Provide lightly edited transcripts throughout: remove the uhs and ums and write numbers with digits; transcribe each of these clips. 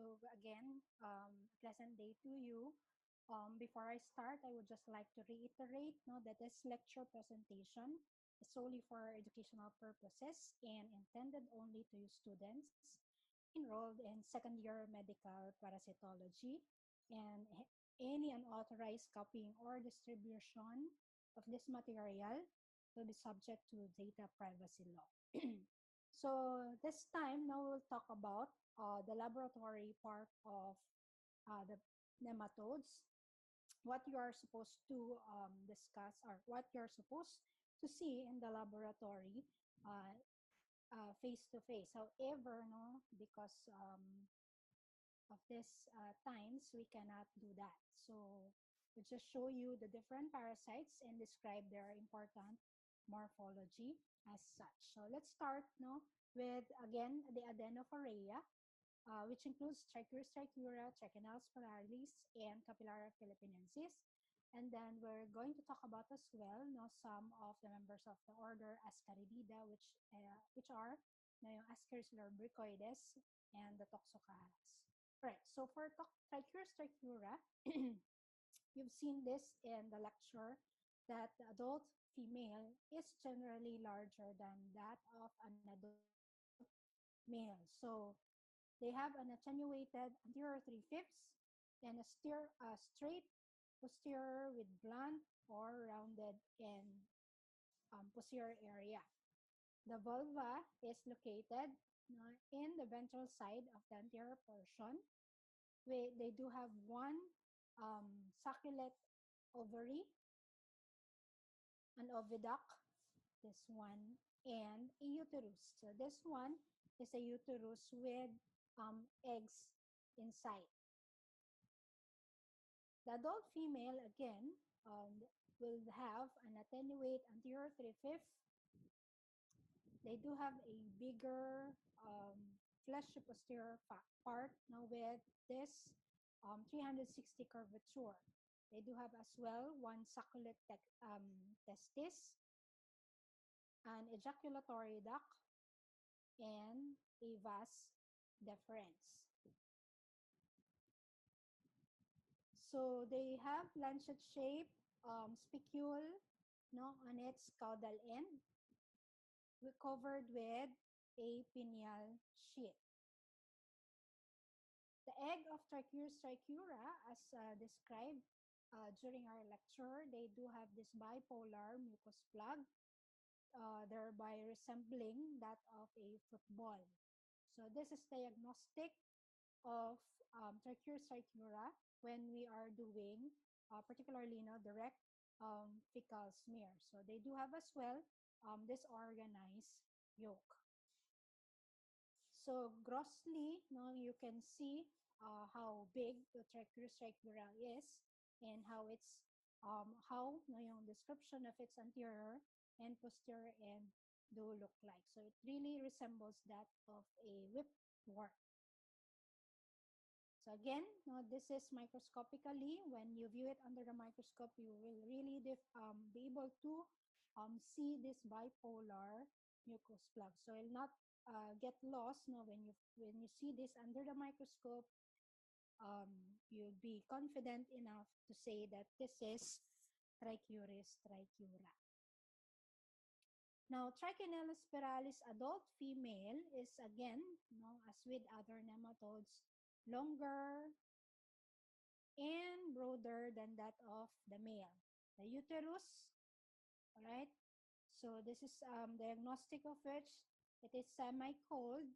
So again, pleasant day to you. Before I start, I would just like to reiterate that this lecture presentation is solely for educational purposes and intended only to students enrolled in second year medical parasitology, and any unauthorized copying or distribution of this material will be subject to data privacy law. So this time now we'll talk about the laboratory part of the nematodes, what you are supposed to discuss or what you're supposed to see in the laboratory uh, face to face. However, because of this times, we cannot do that. So we'll just show you the different parasites and describe their important morphology as such. So let's start with, again, the Adenophorea, which includes Trichuris trichiura, Trichinella spiralis, and Capillara philippinensis. And then we're going to talk about as well some of the members of the order Ascaridida, which are yung Ascaris lumbricoides and the Toxocaras. Right, so for Trichuris trichiura, you've seen this in the lecture that the adult female is generally larger than that of an adult male. So they have an attenuated anterior 3/5 and a straight posterior with blunt or rounded and posterior area. The vulva is located in the ventral side of the anterior portion. They do have one succulate ovary, an oviduct, this one, and a uterus. So this one is a uterus with eggs inside. The adult female, again, will have an attenuate anterior 3/5. They do have a bigger flesh posterior part now with this 360 curvature. They do have as well one succulate testis, an ejaculatory duct, and a vas deferens. So they have lancet-shaped spicule on its caudal end, covered with a pineal sheath. The egg of Trichuris trichiura, as described during our lecture, they do have this bipolar mucus plug, thereby resembling that of a football. So this is diagnostic of Trichuris trichiura when we are doing particularly direct fecal smear. So they do have as well disorganized yolk. So grossly, you can see how big the Trichuris trichiura is and how it's yung description of its anterior and posterior end do look like. So it really resembles that of a whipworm. So again, this is microscopically. When you view it under the microscope, you will really be able to see this bipolar mucus plug. So it will not get lost when you see this under the microscope. You'll be confident enough to say that this is Trichuris trichiura. Now, Trichinella spiralis adult female is again, as with other nematodes, longer and broader than that of the male. The uterus, all right? So this is diagnostic of which it is semi-cold,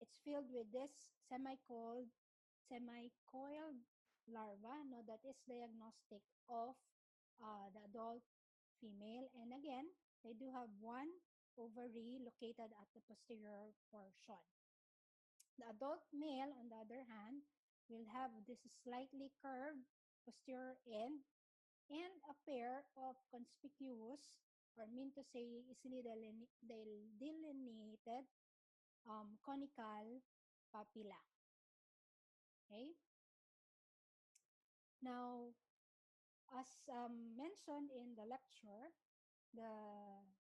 it's filled with this semi-coiled larva, that is diagnostic of the adult female. And again, they do have one ovary located at the posterior portion. The adult male, on the other hand, will have this slightly curved posterior end and a pair of conspicuous, or mean to say easily delineated conical papilla. Okay. Now, as mentioned in the lecture, the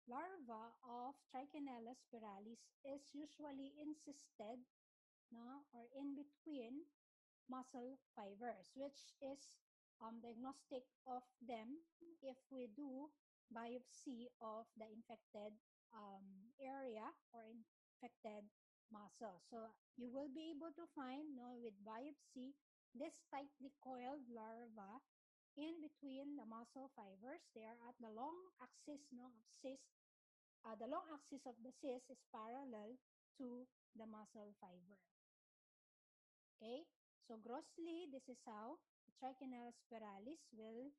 larvae larva of Trichinella spiralis is usually encysted, no, or in between muscle fibers, which is diagnostic of them if we do biopsy of the infected area or infected muscle. So you will be able to find, no, with biopsy this tightly coiled larva in between the muscle fibers. They are at the long axis, no, of cyst. The long axis of the cyst is parallel to the muscle fiber. Okay, so grossly, this is how the Trichinella spiralis will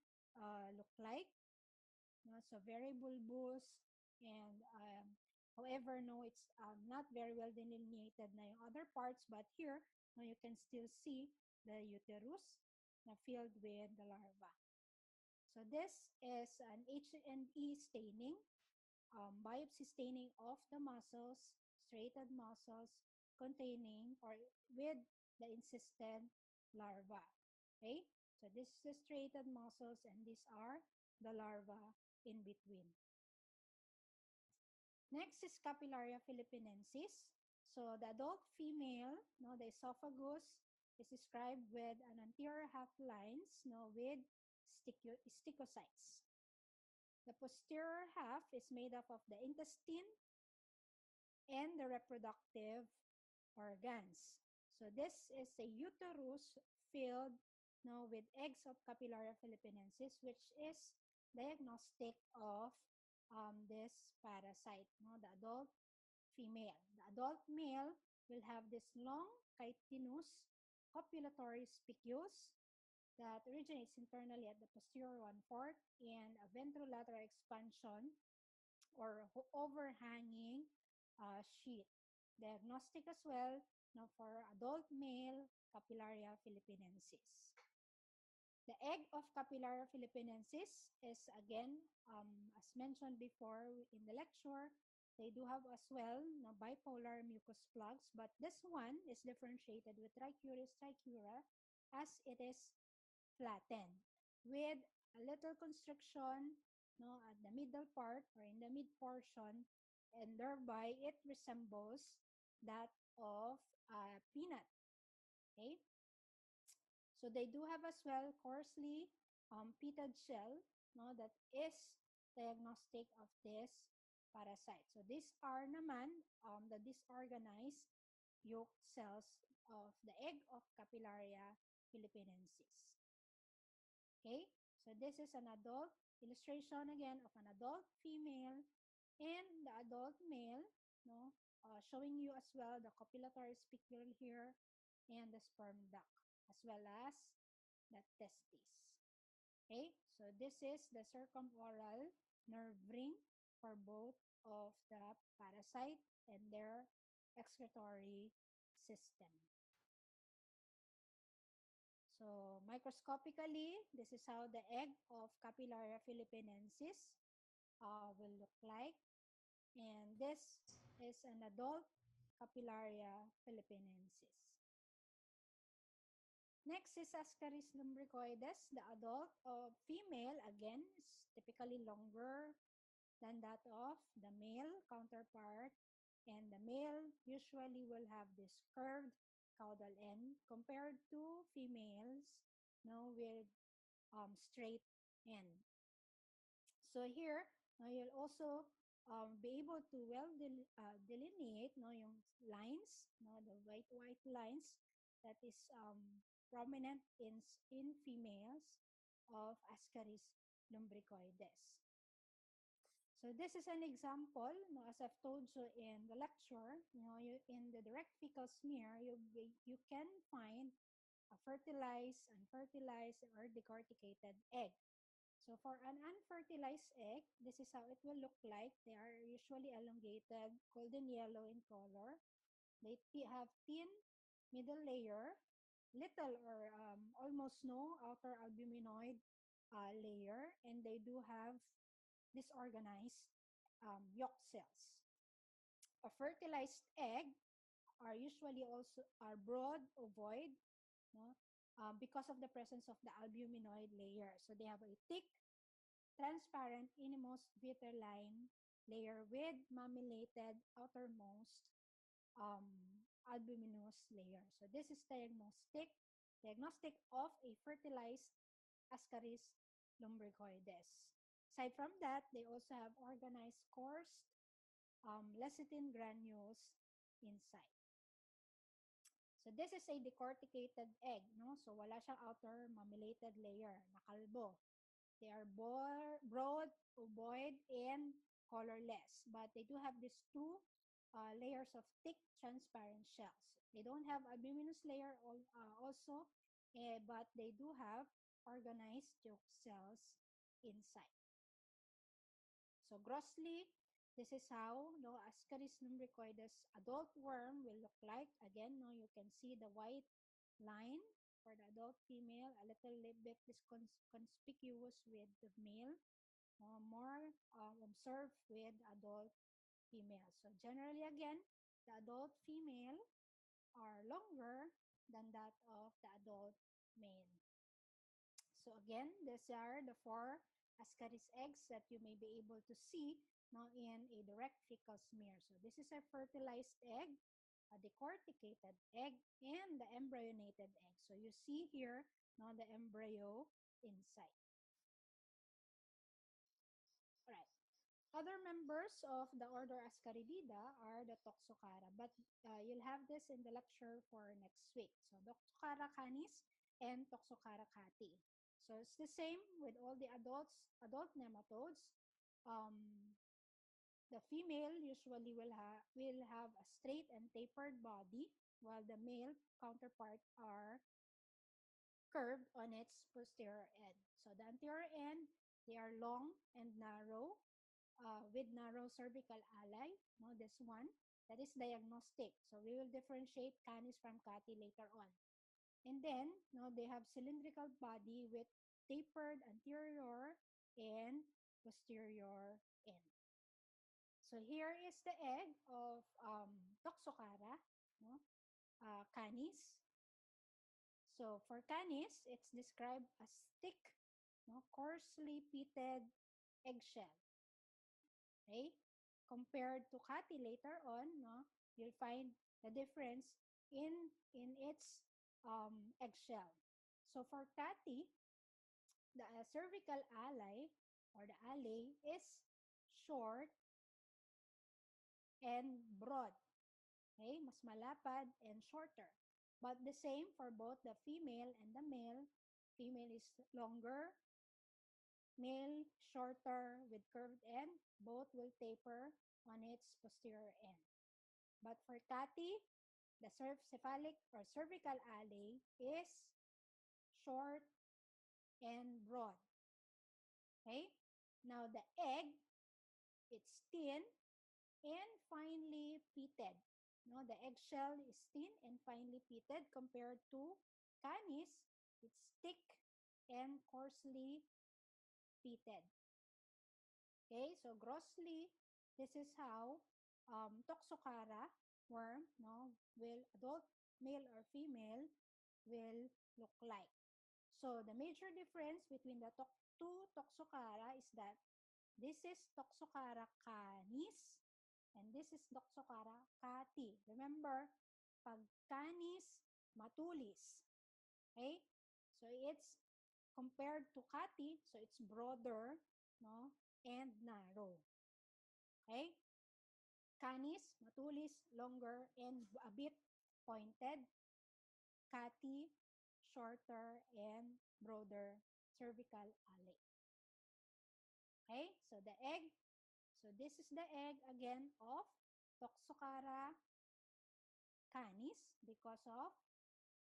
look like. No, so very bulbous, and however, no, it's not very well delineated na yung other parts, but here, no, you can still see the uterus na filled with the larva. So this is an H&E staining, biopsy staining of the muscles, striated muscles containing or with the encysted larva. Okay, so this is the striated muscles and these are the larva in between. Next is Capillaria philippinensis. So the adult female, no, the esophagus is described with an anterior half lines, no, with stichocytes. The posterior half is made up of the intestine and the reproductive organs. So this is a uterus filled, no, with eggs of Capillaria philippinensis, which is diagnostic of this parasite, no, the adult female. The adult male will have this long chitinous copulatory spicules that originates internally at the posterior 1/4 and a ventrolateral expansion or overhanging sheath. Diagnostic as well, no, for adult male Capillaria philippinensis. The egg of Capillaria philippinensis is again, as mentioned before in the lecture, they do have as well, no, bipolar mucus plugs, but this one is differentiated with Trichuris trichura as it is flattened with a little constriction, no, at the middle part or in the mid portion, and thereby it resembles that of a peanut. Okay, so they do have as well coarsely pitted shell, no, that is diagnostic of this parasite. So these are naman the disorganized yolk cells of the egg of Capillaria philippinensis. Okay, so this is an adult illustration again of an adult female and the adult male, no, showing you as well the copulatory spicule here and the sperm duct, as well as the testes. Okay, so this is the circumoral nerve ring for both of the parasite and their excretory system. So microscopically, this is how the egg of Capillaria philippinensis will look like. And this is an adult Capillaria philippinensis. Next is Ascaris lumbricoides. The adult female, again, is typically longer than that of the male counterpart. And the male usually will have this curved caudal end compared to females, no, with straight end. So here, you'll also be able to well delineate, no, yung lines, no, the white lines that is prominent in females of Ascaris lumbricoides. So this is an example, no, as I've told you in the lecture, in the direct fecal smear, you can find a fertilized, unfertilized, or decorticated egg. So for an unfertilized egg, this is how it will look like. They are usually elongated, golden yellow in color. They have thin middle layer, little or almost no outer albuminoid layer, and they do have disorganized yolk cells. A fertilized egg are usually also broad ovoid, no, because of the presence of the albuminoid layer. So they have a thick, transparent, innermost vitelline layer with mammillated outermost albuminous layer. So this is diagnostic of a fertilized Ascaris lumbricoides. Aside from that, they also have organized coarse lecithin granules inside. So this is a decorticated egg, no? So wala siyang outer mammillated layer, nakalbo. They are broad, ovoid, and colorless, but they do have these two layers of thick, transparent shells. They don't have albuminous layer also, but they do have organized yolk cells inside. So grossly, this is how Ascaris lumbricoides adult worm will look like. Again, you can see the white line for the adult female, a little bit conspicuous with the male, more observed with adult female. So generally, again, the adult female are longer than that of the adult male. So again, these are the 4 Ascaris eggs that you may be able to see in a direct fecal smear. So this is a fertilized egg, a decorticated egg, and the embryonated egg. So you see here the embryo inside. All right. Other members of the order Ascaridida are the Toxocara, but you'll have this in the lecture for next week. So Toxocara canis and Toxocara cati. So it's the same with all the adult nematodes. The female usually will have a straight and tapered body, while the male counterpart are curved on its posterior end. So the anterior end, they are long and narrow, with narrow cervical ali. This one, that is diagnostic. So we will differentiate canis from cati later on. And then, they have cylindrical body with tapered anterior and posterior end. So here is the egg of Toxocara, canis. So for canis, it's described as thick, coarsely pitted eggshell. Okay? Compared to cati later on, you'll find the difference in its eggshell. So for cati, the cervical ali or the alley is short and broad. Okay? Mas malapad and shorter. But the same for both the female and the male. Female is longer, male shorter with curved end. Both will taper on its posterior end. But for cati, the cephalic or cervical alley is short and broad. Okay? Now the egg, it's thin and finely pitted. The eggshell is thin and finely pitted compared to canis, it's thick and coarsely pitted. Okay, so grossly, this is how Toxocara worm, will adult male or female will look like. So the major difference between the two Toxocara is that this is Toxocara canis and this is Toxocara cati. Remember, pag canis, matulis. Okay? So it's compared to cati, so it's broader, and narrow. Okay? Canis, matulis, longer and a bit pointed. Cati, shorter and broader cervical alley. Okay? So the egg, so this is the egg again of Toxocara canis because of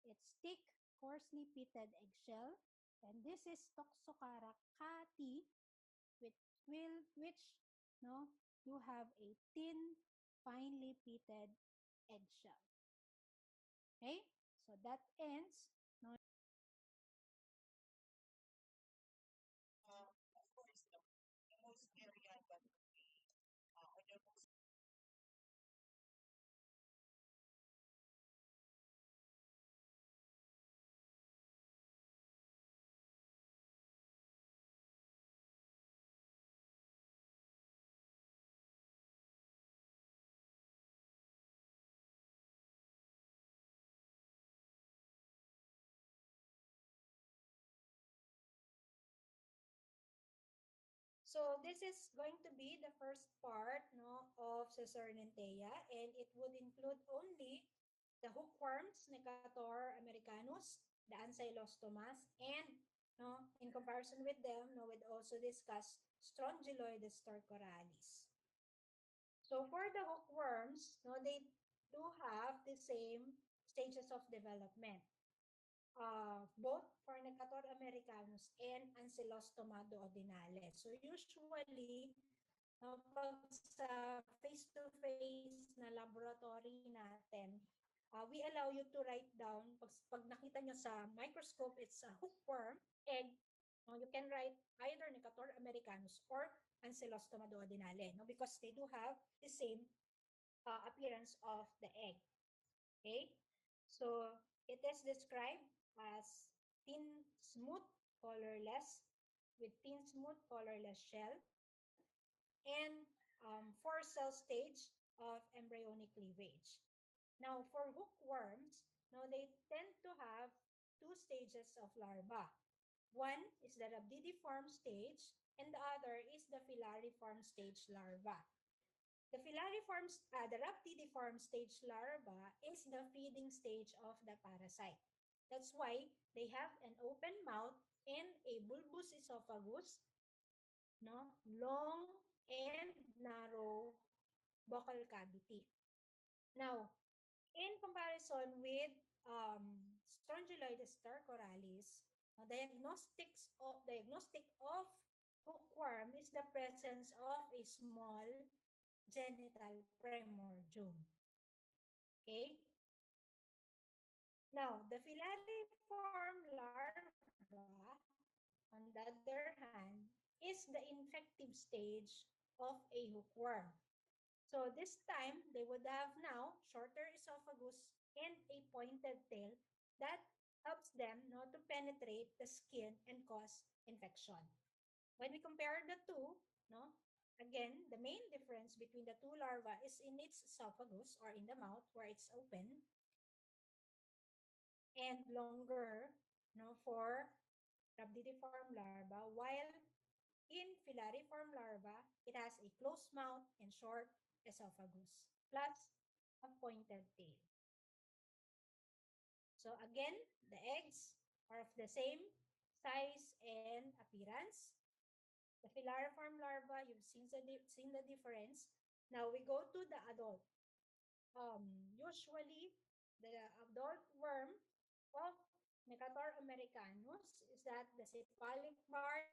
its thick, coarsely pitted eggshell. And this is Toxocara cati, which you have a thin, finely pitted eggshell. Okay, so that ends So this is going to be the first part, no, of Caesariontea, and it would include only the hookworms, Necator americanus, the Ancylostomas, and no, in comparison with them, no, we'd also discuss Strongyloides torcoralis. So for the hookworms, no, they do have the same stages of development. Both for Necator americanus and Ancylostoma duodenale. So usually, no, pag sa face-to-face na laboratory natin, we allow you to write down, pag nakita nyo sa microscope, it's a hookworm, egg, you can write either Necator americanus or Ancylostoma duodenale, no, because they do have the same appearance of the egg. Okay? So, it is described as thin, smooth, colorless, with thin, smooth, colorless shell, and four cell stage of embryonic cleavage. Now, for hookworms, no, they tend to have two stages of larva. One is the rhabdidiform stage, and the other is the filariform stage larva. The rhabdidiform stage larva is the feeding stage of the parasite. That's why they have an open mouth and a bulbous esophagus, no, long and narrow buccal cavity. Now, in comparison with Strongyloides torcoralis, diagnostic of hookworm is the presence of a small genital primordium. Okay? Now, the filariform larva, on the other hand, is the infective stage of a hookworm. So this time, they would have now shorter esophagus and a pointed tail that helps them, no, to penetrate the skin and cause infection. When we compare the two, no, again, the main difference between the two larvae is in its esophagus or in the mouth where it's open and longer, no, for rhabdidiform larva, while in filariform larva, it has a closed mouth and short esophagus, plus a pointed tail. So again, the eggs are of the same size and appearance. The filariform larva, you've seen the difference. Now we go to the adult. Usually, the adult worm of Necator americanus is that the cephalic part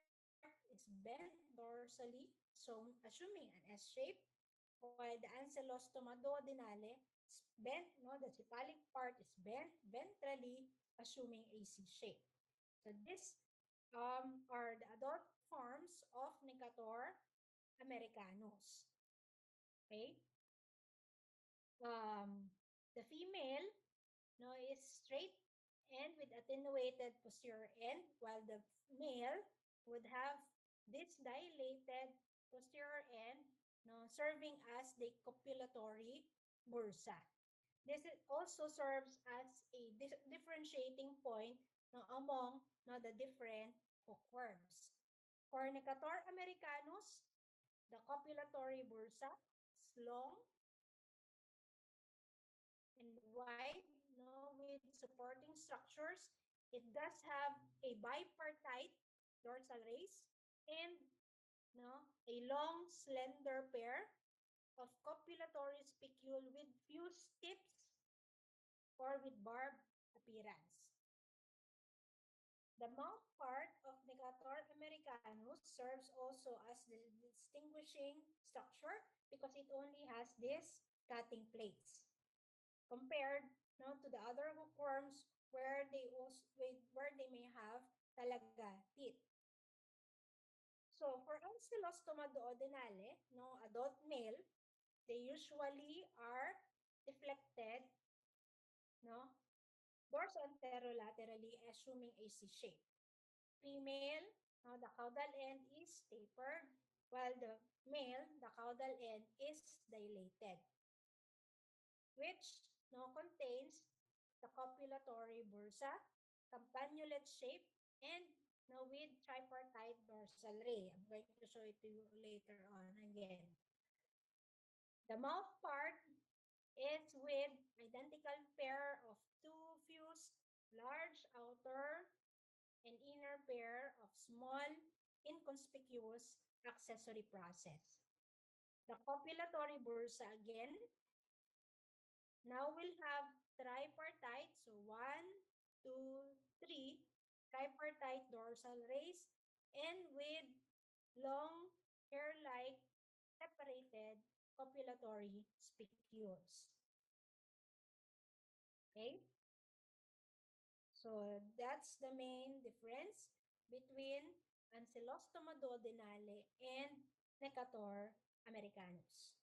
is bent dorsally, so assuming an S shape, while the Ancylostoma duodenale is bent, no, the cephalic part is bent ventrally, assuming a C shape. So these are the adult forms of Necator americanus. Okay? Um, the female, no, is straight and with attenuated posterior end, while the male would have this dilated posterior end, no, serving as the copulatory bursa. Also serves as a differentiating point, no, among, no, the different hookworms. For Necator americanus, the copulatory bursa is long and wide, no, with supporting structures. It does have a bipartite dorsal race and, no, a long, slender pair of copulatory spicule with fused tips or with barbed appearance. The mouth part of Necator americanus serves also as the distinguishing structure because it only has these cutting plates, compared, no, to the other hookworms where they may have talaga teeth. So for Ancylostoma duodenale, no, adult male, they usually are deflected, no, dorso-anterolaterally, assuming a C shape. Female, no, the caudal end is tapered, while the male, the caudal end is dilated, which, no, contains the copulatory bursa, campanulate shape, and no, with tripartite dorsal ray. I'm going to show it to you later on again. The mouth part is with identical pair of two fused large outer and inner pair of small inconspicuous accessory process. The copulatory bursa again now we'll have tripartite. So one, two, three tripartite dorsal rays and with long hair-like separated copulatory spicules. Okay? So that's the main difference between Ancylostoma duodenale and Necator americanus.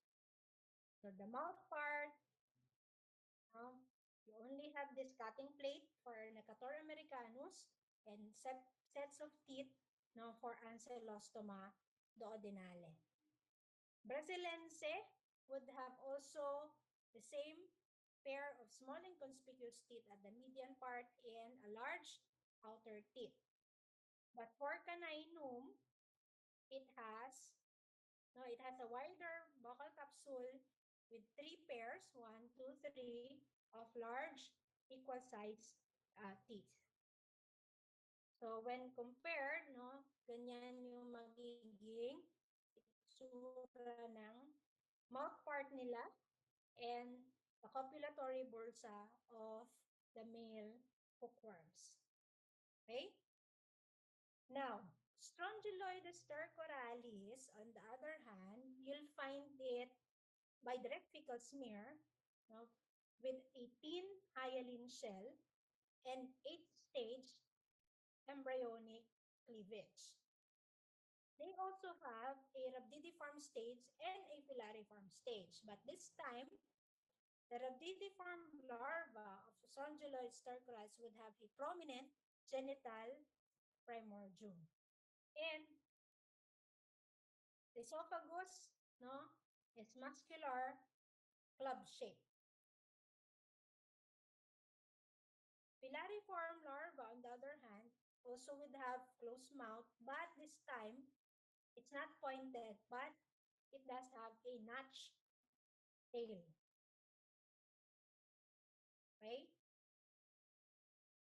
So the mouth part, um, you only have this cutting plate for Necator americanus and sets of teeth no, for Ancylostoma duodenale. Brasilense would have also the same pair of small inconspicuous teeth at the median part and a large outer teeth. But for Caninum, it has it has a wider buccal capsule with three pairs, 1, 2, 3, of large equal size teeth. So when compared, no, ganyan yung magiging itsura ng mouth part nila and the copulatory bursa of the male hookworms. Okay? Now, Strongyloides stercoralis, on the other hand, you'll find it by direct fecal smear no, with 18 hyaline shell and 8-stage embryonic cleavage. They also have a rhabdidiform stage and a filariform stage, but this time, the rhabdidiform larva of Strongyloides stercoralis would have a prominent genital primordium. And the esophagus no, is muscular club shape. Filariform larva, on the other hand, also would have closed mouth, but this time it's not pointed, but it does have a notch tail. Okay?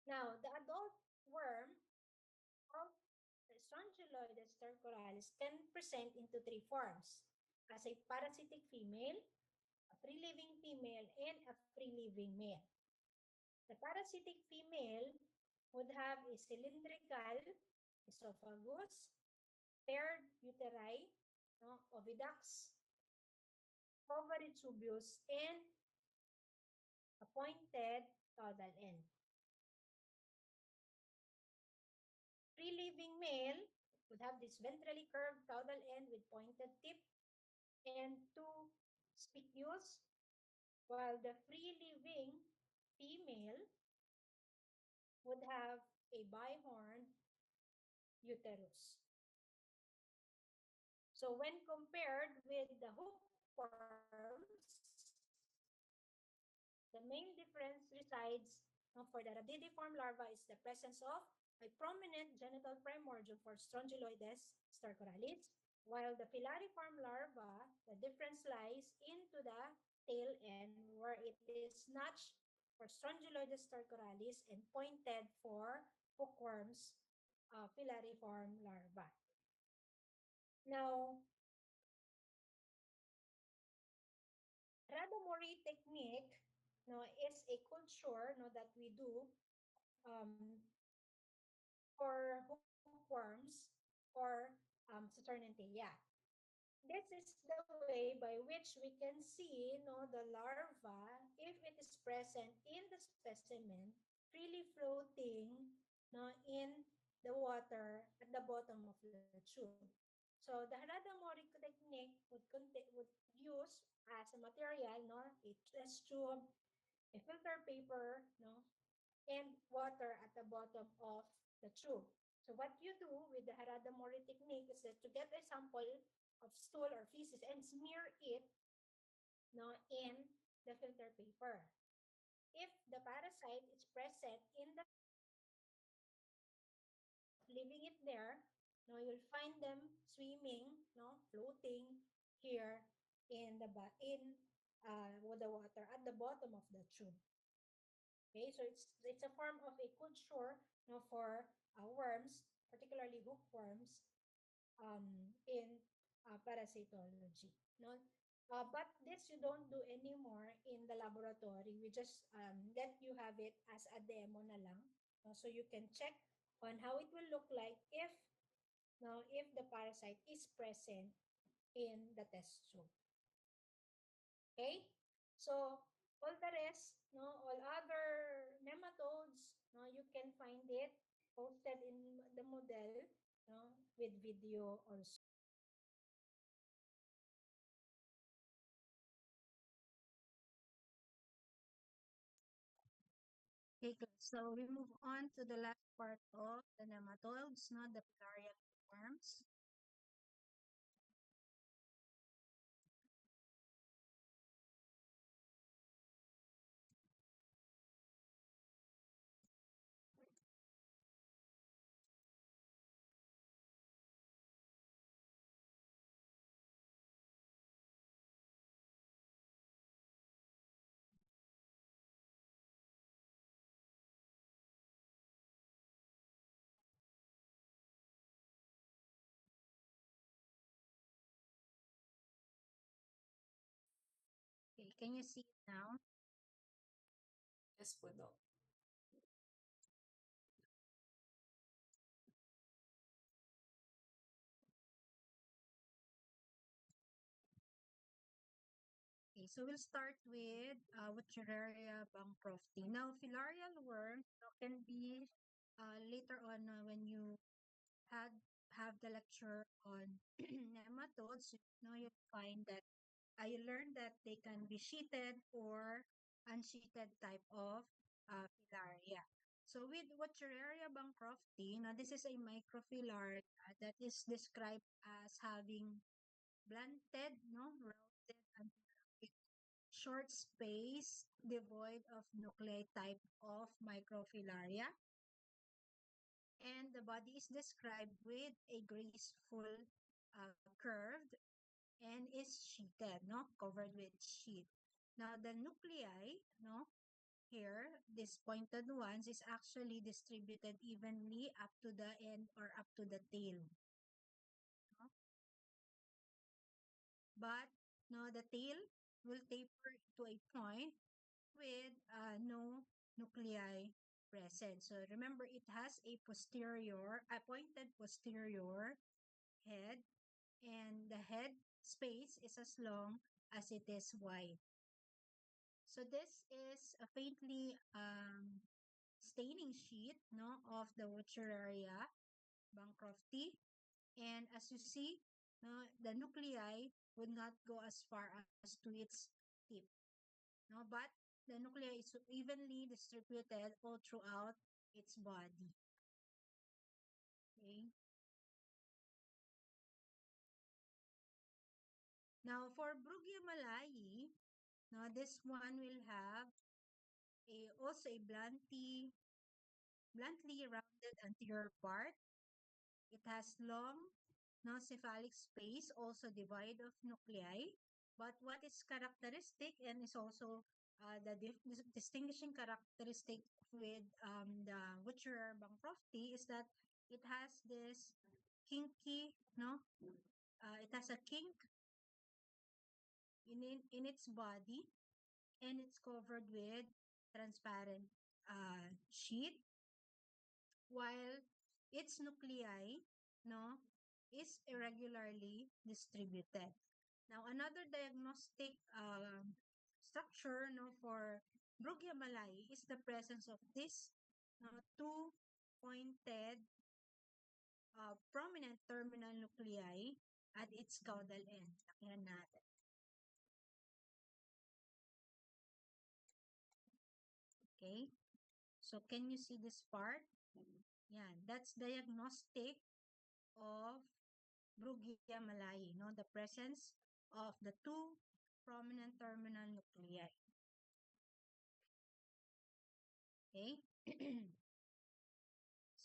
Now, the adult worm of the Strongyloides stercoralis can present into three forms: as a parasitic female, a free-living female, and a free-living male. The parasitic female would have a cylindrical esophagus, paired uteri, no, oviducts, ovary tubules, and a pointed caudal end. Free-living male would have this ventrally curved caudal end with pointed tip and two spicules, while the free-living female would have a bihorn uterus. So when compared with the hookworms, the main difference resides for the rhabdidiform larva is the presence of a prominent genital primordium for Strongyloides stercoralis, while the filariform larva, the difference lies into the tail end where it is notched for Strongyloides stercoralis and pointed for hookworms filariform larva. Now, Radamory technique no, is a culture no, that we do um, for hookworms or Saturnantea. This is the way by which we can see no, the larva, if it is present in the specimen, freely floating no, in the water at the bottom of the tube. So the Radamory technique would use as a material no, a test tube, a filter paper, no, and water at the bottom of the tube. So what you do with the Harada-Mori technique is that to get a sample of stool or feces and smear it no, in the filter paper. If the parasite is present in the leaving it there, no, you'll find them swimming, no, floating here in with the water at the bottom of the tube. Okay, so it's a form of a good shore, no, for worms, particularly hookworms, in parasitology. No, but this you don't do anymore in the laboratory. We just let you have it as a demo na lang, no, so you can check on how it will look like if no if the parasite is present in the test tube. Okay, so all the rest, no, all other nematodes, no, you can find it posted in the Moodle, no, with video also. Okay, good. So we move on to the last part of the nematodes, no, the filarial worms. Okay, can you see it now? Yes po, Doc. Okay, so we'll start with Wuchereria bancrofti. Now, filarial worms can be later on when you had have the lecture on nematodes, you find that I learned that they can be sheeted or unsheeted type of filaria. So with Wuchereria bancrofti, now this is a microfilaria that is described as having blunted, no, rounded and with short space devoid of nuclei type of microfilaria. And the body is described with a graceful curved and is sheeted, no, covered with sheet. Now the nuclei, no, here, these pointed ones is actually distributed evenly up to the end or up to the tail. No? But no, the tail will taper to a point with no nuclei present. So remember, it has a pointed posterior head, and the head space is as long as it is wide. So this is a faintly staining sheet, no, of the Wuchereria bancrofti. And as you see, no, the nuclei would not go as far as to its tip. No, but the nuclei is evenly distributed all throughout its body. Okay. Now for Brugia malayi, now this one will have also a bluntly rounded anterior part. It has long non-cephalic space, also devoid of nuclei. But what is characteristic and is also the distinguishing characteristic with the Wucherer bancrofti is that it has this kinky, no? It has a kink in its body, and it's covered with transparent sheet, while its nuclei, no, is irregularly distributed. Now, another diagnostic structure, no, for Brugia malayi is the presence of this two pointed prominent terminal nuclei at its caudal end. Lakihan natin. Okay. So, can you see this part? Yan. That's diagnostic of Brugia malayi, no? The presence of the two prominent terminal nuclei. Okay.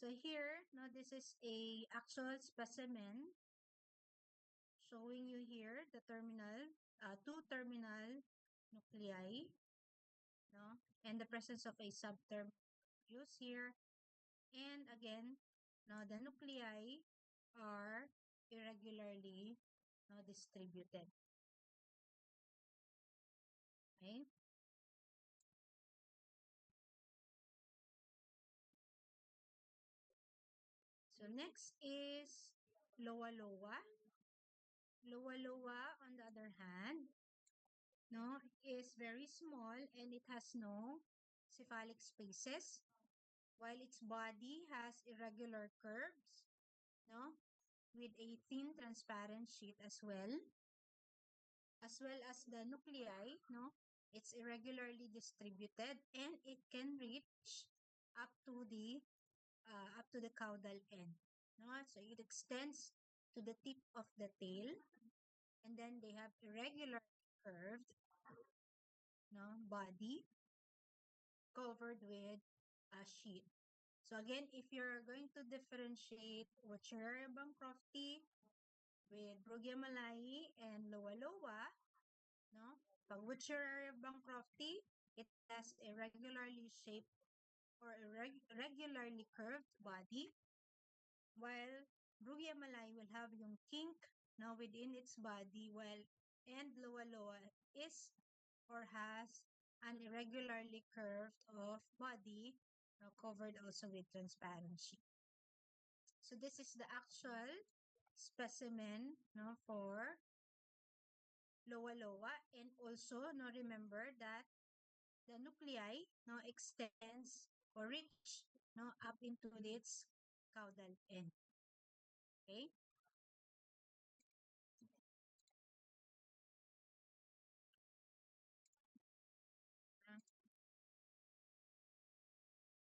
So here, no, this is a actual specimen showing you here the two terminal nuclei, no, and the presence of a subterm use here. And again, no, the nuclei are irregularly, no, distributed. Okay. So next is loa-loa. Loa-loa, on the other hand, no, is very small and it has no cephalic spaces, while its body has irregular curves, no, with a thin transparent sheet as well as the nuclei, no, it's irregularly distributed and it can reach up to the caudal end, no, so it extends to the tip of the tail, and then they have irregularly curved, no, body covered with a sheet. So again, if you're going to differentiate Wuchereria bancrofti with Brugia malayi and loa-loa, no, pag Wuchereria bancrofti, it has a regularly shaped or regularly curved body, while Brugia malayi will have yung kink, no, within its body, and loa-loa is or has an irregularly curved of body, covered also with transparent sheet. So this is the actual specimen, no, for loa-loa, and also, no, remember that the nuclei, no, extends or reach, no, up into its caudal end. Okay.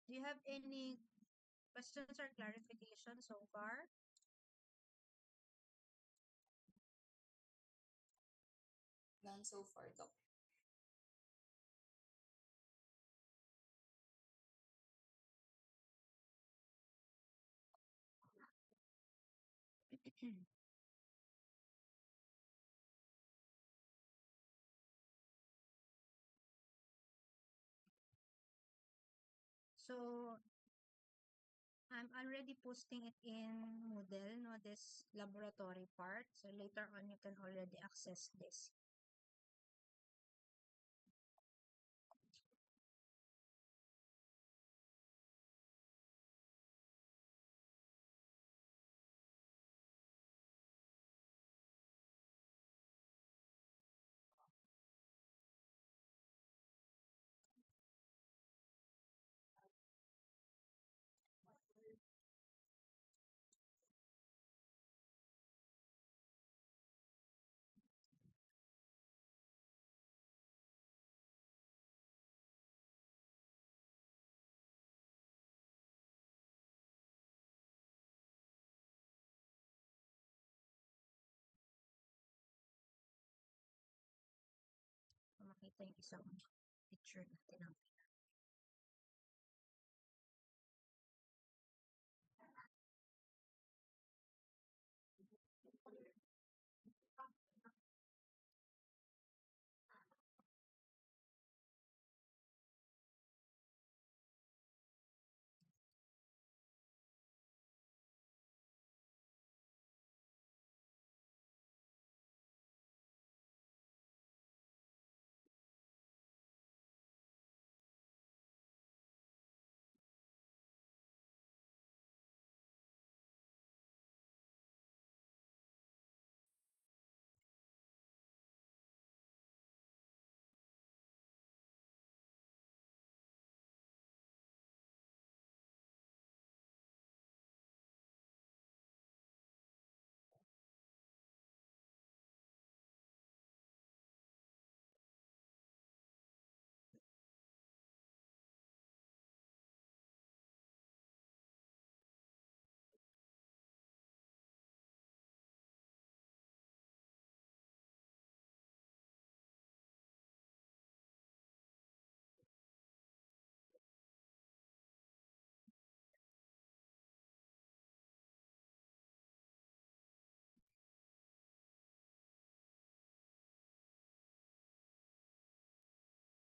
Do you have any questions or clarification so far? None so far, Doc. So I'm already posting it in Moodle, no, this laboratory part. So later on, you can already access this. Makita yung isang picture natin.